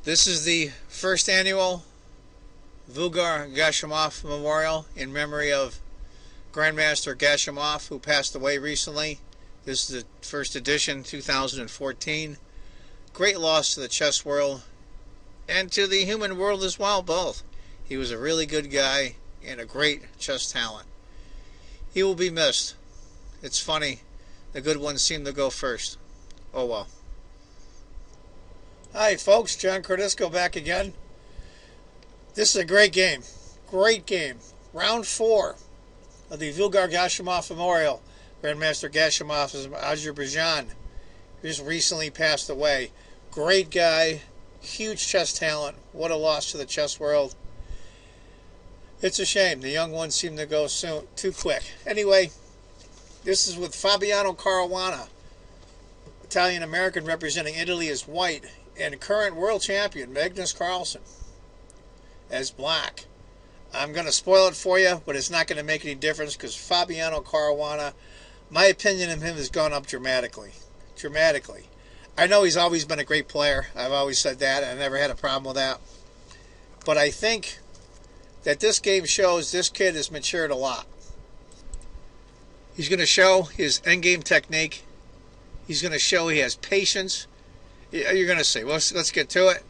This is the first annual Gashimov Memorial in memory of Grandmaster Gashimov, who passed away recently. This is the first edition, 2014. Great loss to the chess world and to the human world as well, both. He was a really good guy and a great chess talent. He will be missed. It's funny, the good ones seem to go first. Oh well. Hi folks, John Cordisco back again. This is a great game. Great game. Round 4 of the Gashimov Memorial. Grandmaster Gashimov of Azerbaijan. He just recently passed away. Great guy. Huge chess talent. What a loss to the chess world. It's a shame. The young ones seem to go soon, too quick. Anyway, this is with Fabiano Caruana, Italian-American representing Italy as white, and current world champion Magnus Carlsen as black. I'm going to spoil it for you, but it's not going to make any difference because Fabiano Caruana, my opinion of him has gone up dramatically. Dramatically. I know he's always been a great player. I've always said that. I never had a problem with that. But I think that this game shows this kid has matured a lot. He's going to show his endgame technique. He's going to show he has patience. You're going to see. Let's get to it.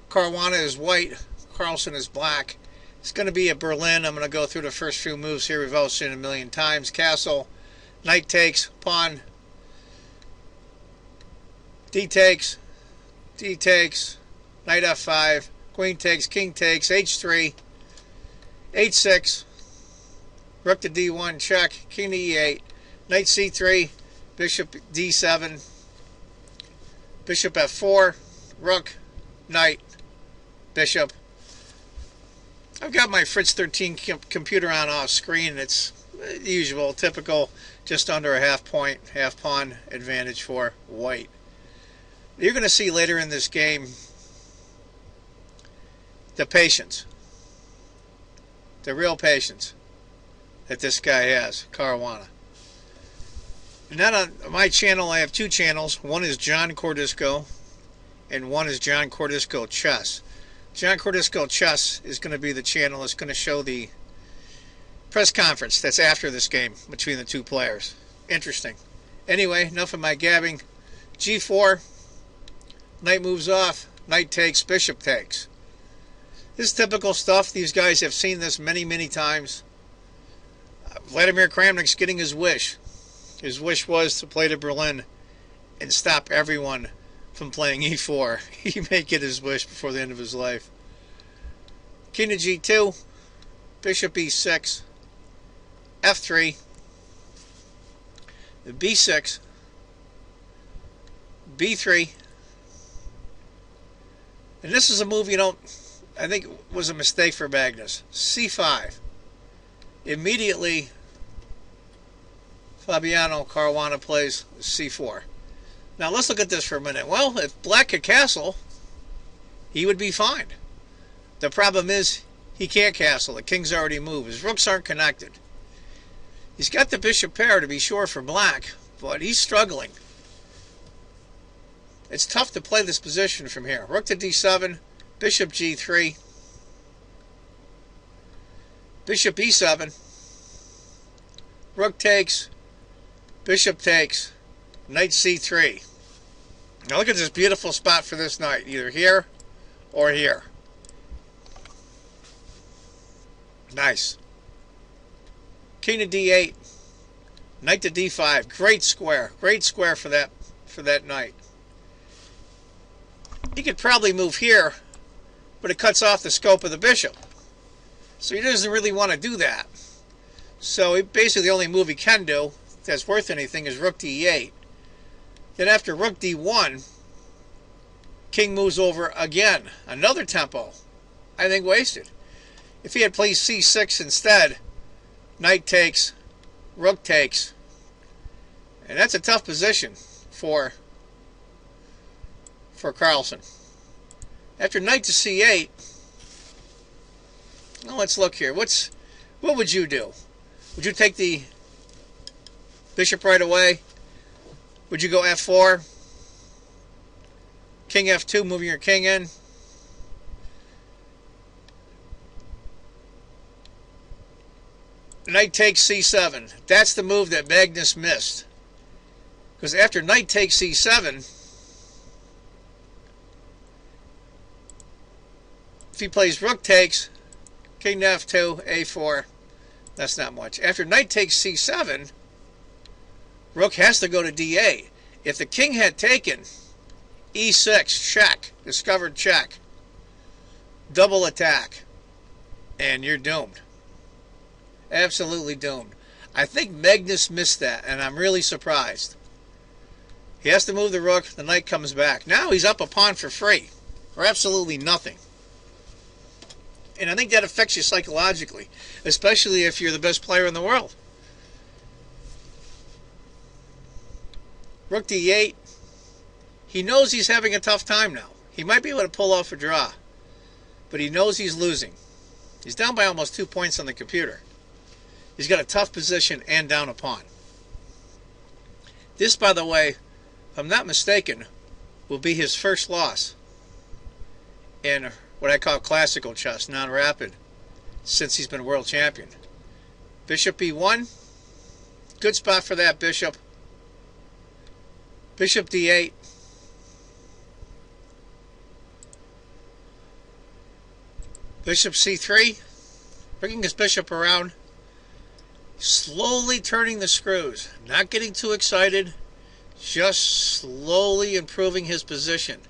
Caruana is white. Carlsen is black. It's going to be at Berlin. I'm going to go through the first few moves here we've all seen a million times. Castle, knight takes, pawn, d takes, knight f5, queen takes, king takes, h3, h6, rook to d1, check, king to e8, knight c3, bishop d7, bishop f4, rook, knight, bishop. I've got my Fritz 13 computer on off screen. It's the usual, typical, just under a half pawn advantage for white. You're going to see later in this game the patience, the real patience that this guy has, Caruana. And then on my channel, I have two channels. One is John Cordisco, and one is John Cordisco Chess. John Cordisco Chess is going to be the channel that's going to show the press conference that's after this game between the two players. Interesting. Anyway, enough of my gabbing. G4, knight moves off, knight takes, bishop takes. This is typical stuff. These guys have seen this many, many times. Vladimir Kramnik's getting his wish. His wish was to play to Berlin and stop everyone from playing e4. He may get his wish before the end of his life. King to g2, bishop e6, f3, b6, b3, and this is a move I think was a mistake for Magnus. c5. Immediately Fabiano Caruana plays c4. Now let's look at this for a minute. Well, if black could castle, he would be fine. The problem is he can't castle. The king's already moved. His rooks aren't connected. He's got the bishop pair to be sure for black, but he's struggling. It's tough to play this position from here. Rook to d7, bishop g3, bishop e7, rook takes, bishop takes, knight c3. Now look at this beautiful spot for this knight, either here or here. Nice. King to d8, knight to d5. Great square for that knight. He could probably move here, but it cuts off the scope of the bishop. So he doesn't really want to do that. So basically the only move he can do that's worth anything is rook to e8. Then after rook d1, king moves over again. Another tempo. I think wasted. If he had played c6 instead, knight takes, rook takes. And that's a tough position for Carlsen. After knight to c8, well, let's look here. What would you do? Would you take the bishop right away? Would you go f4? King f2, moving your king in. Knight takes c7. That's the move that Magnus missed. Because after knight takes c7, if he plays rook takes, king to f2, a4, that's not much. After knight takes c7, rook has to go to d8. If the king had taken e6, check, discovered check, double attack, and you're doomed. Absolutely doomed. I think Magnus missed that, and I'm really surprised. He has to move the rook, the knight comes back. Now he's up a pawn for free, or absolutely nothing. And I think that affects you psychologically, especially if you're the best player in the world. Rook d8. He knows he's having a tough time now. He might be able to pull off a draw, but he knows he's losing. He's down by almost 2 points on the computer. He's got a tough position and down a pawn. This, by the way, if I'm not mistaken, will be his first loss in what I call classical chess, non-rapid, since he's been world champion. Bishop e1. Good spot for that bishop. Bishop d8. Bishop c3. Bringing his bishop around. Slowly turning the screws. Not getting too excited. Just slowly improving his position.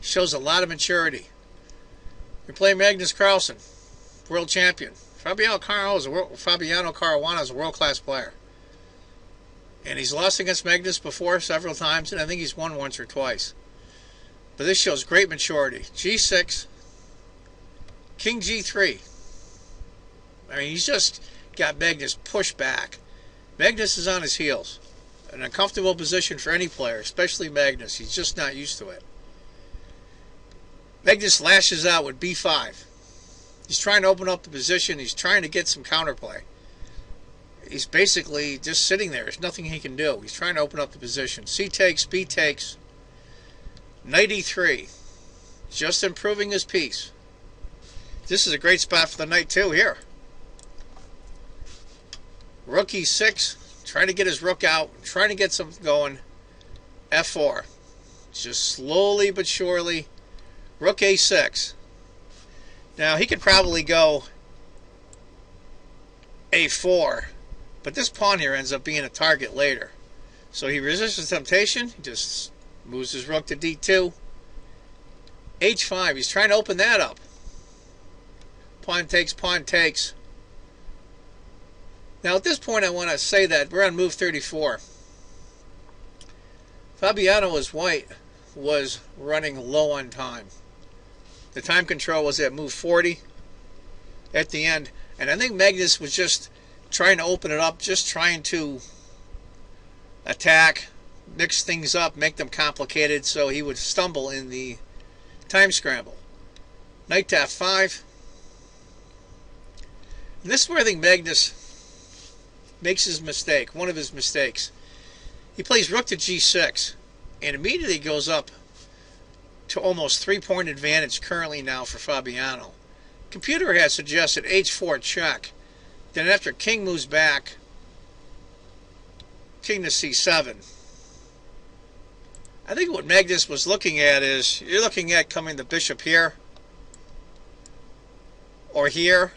Shows a lot of maturity. You're playing Magnus Carlsen, world champion. Fabiano Caruana is a world-class player. And he's lost against Magnus before several times, and I think he's won once or twice. But this shows great maturity. g6, king g3. I mean, he's just got Magnus pushed back. Magnus is on his heels. An uncomfortable position for any player, especially Magnus. He's just not used to it. Magnus lashes out with b5. He's trying to open up the position. He's trying to get some counterplay. He's basically just sitting there. There's nothing he can do. He's trying to open up the position. C takes, B takes. Knight e3. Just improving his piece. This is a great spot for the knight too here. Rook e6. Trying to get his rook out. Trying to get something going. f4. Just slowly but surely. Rook a6. Now he could probably go a4. But this pawn here ends up being a target later. So he resists the temptation. He just moves his rook to d2. h5. He's trying to open that up. Pawn takes, pawn takes. Now at this point I want to say that we're on move 34. Fabiano, as white, was running low on time. The time control was at move 40 at the end. And I think Magnus was just trying to open it up, just trying to attack, mix things up, make them complicated so he would stumble in the time scramble. Knight to f5. And this is where I think Magnus makes his mistake, one of his mistakes. He plays rook to g6 and immediately goes up to almost 3-point advantage currently now for Fabiano. Computer has suggested h4 check. Then after king moves back, king to c7. I think what Magnus was looking at is, you're looking at coming the bishop here, or here,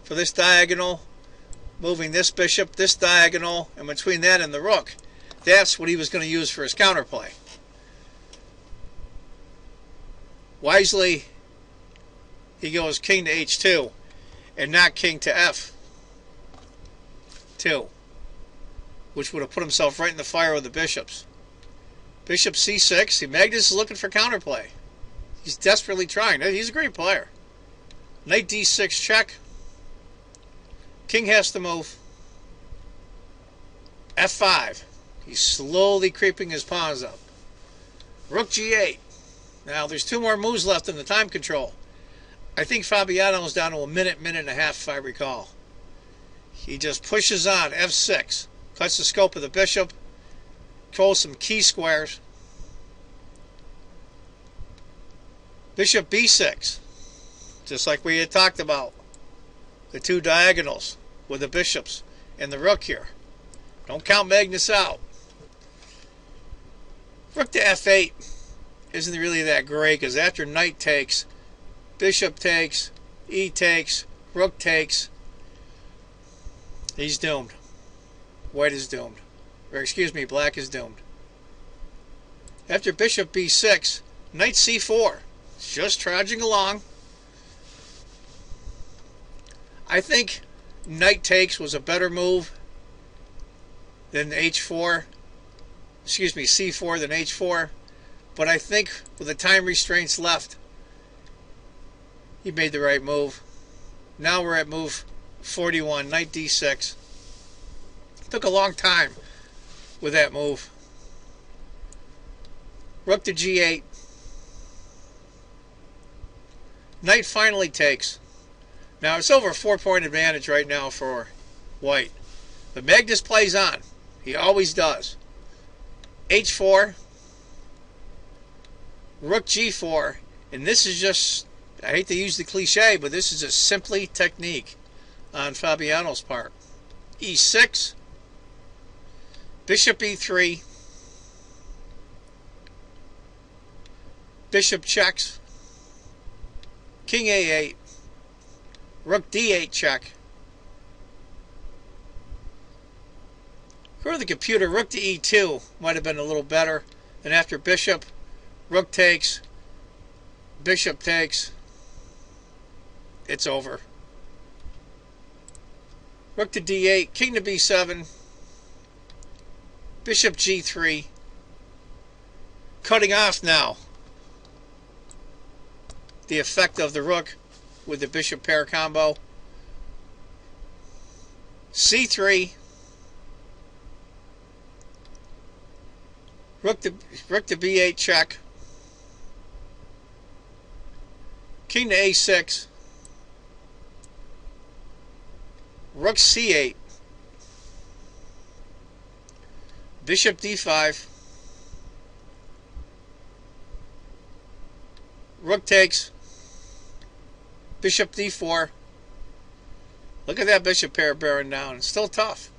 for this diagonal, moving this bishop, this diagonal, and between that and the rook. That's what he was going to use for his counterplay. Wisely, he goes king to h2, and not king to f2, which would have put himself right in the fire with the bishops. Bishop c6. Magnus is looking for counterplay. He's desperately trying. He's a great player. Knight d6 check. King has to move. f5. He's slowly creeping his pawns up. Rook g8. Now there's 2 more moves left in the time control. I think Fabiano's down to a minute and a half if I recall. He just pushes on f6. Cuts the scope of the bishop. Controls some key squares. Bishop b6. Just like we had talked about. The 2 diagonals. with the bishops and the rook here. Don't count Magnus out. Rook to f8 isn't really that great, because after knight takes, bishop takes, e takes, rook takes, he's doomed. White is doomed. Or excuse me, black is doomed. After bishop b6, knight c4. It's just trudging along. I think knight takes was a better move than h4. Excuse me, c4 than h4. But I think with the time restraints left, he made the right move. Now we're at move 41, knight d6. Took a long time with that move. Rook to g8. Knight finally takes. Now it's over a 4-point advantage right now for white. But Magnus plays on. He always does. h4. Rook g4. And this is just, I hate to use the cliche, but this is just simply technique on Fabiano's part. e6. Bishop e3. Bishop checks. King a8. Rook d8 check. For the computer, rook to e2 might have been a little better. And after bishop, rook takes, bishop takes, it's over. Rook to d8, king to b7, bishop g3, cutting off now the effect of the rook with the bishop pair combo. c3, rook to b8 check, king to a6, rook c8, bishop d5, rook takes, bishop d4. Look at that bishop pair bearing down. It's still tough,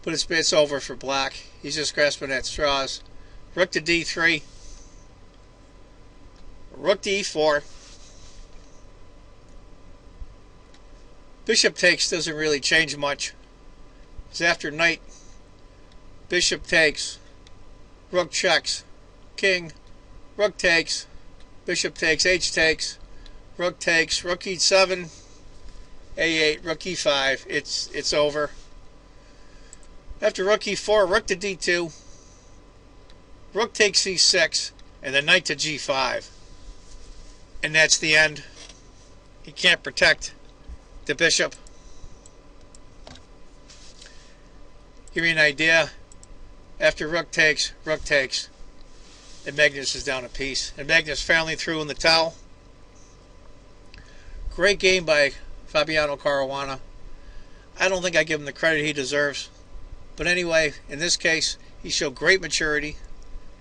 but it's over for black. He's just grasping at straws. Rook to d3, rook to e4. Bishop takes doesn't really change much. It's after knight, bishop takes, rook checks, king, rook takes, bishop takes, h takes, rook takes, rook e7, a8, rook e5. It's over. After rook e4, rook to d2, rook takes c6, and then knight to g5. And that's the end. He can't protect the bishop. Give you an idea. After rook takes, and Magnus is down a piece. And Magnus finally threw in the towel. Great game by Fabiano Caruana. I don't think I give him the credit he deserves. But anyway, in this case, he showed great maturity,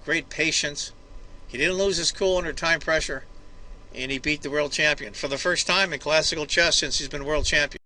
great patience. He didn't lose his cool under time pressure. And he beat the world champion for the first time in classical chess since he's been world champion.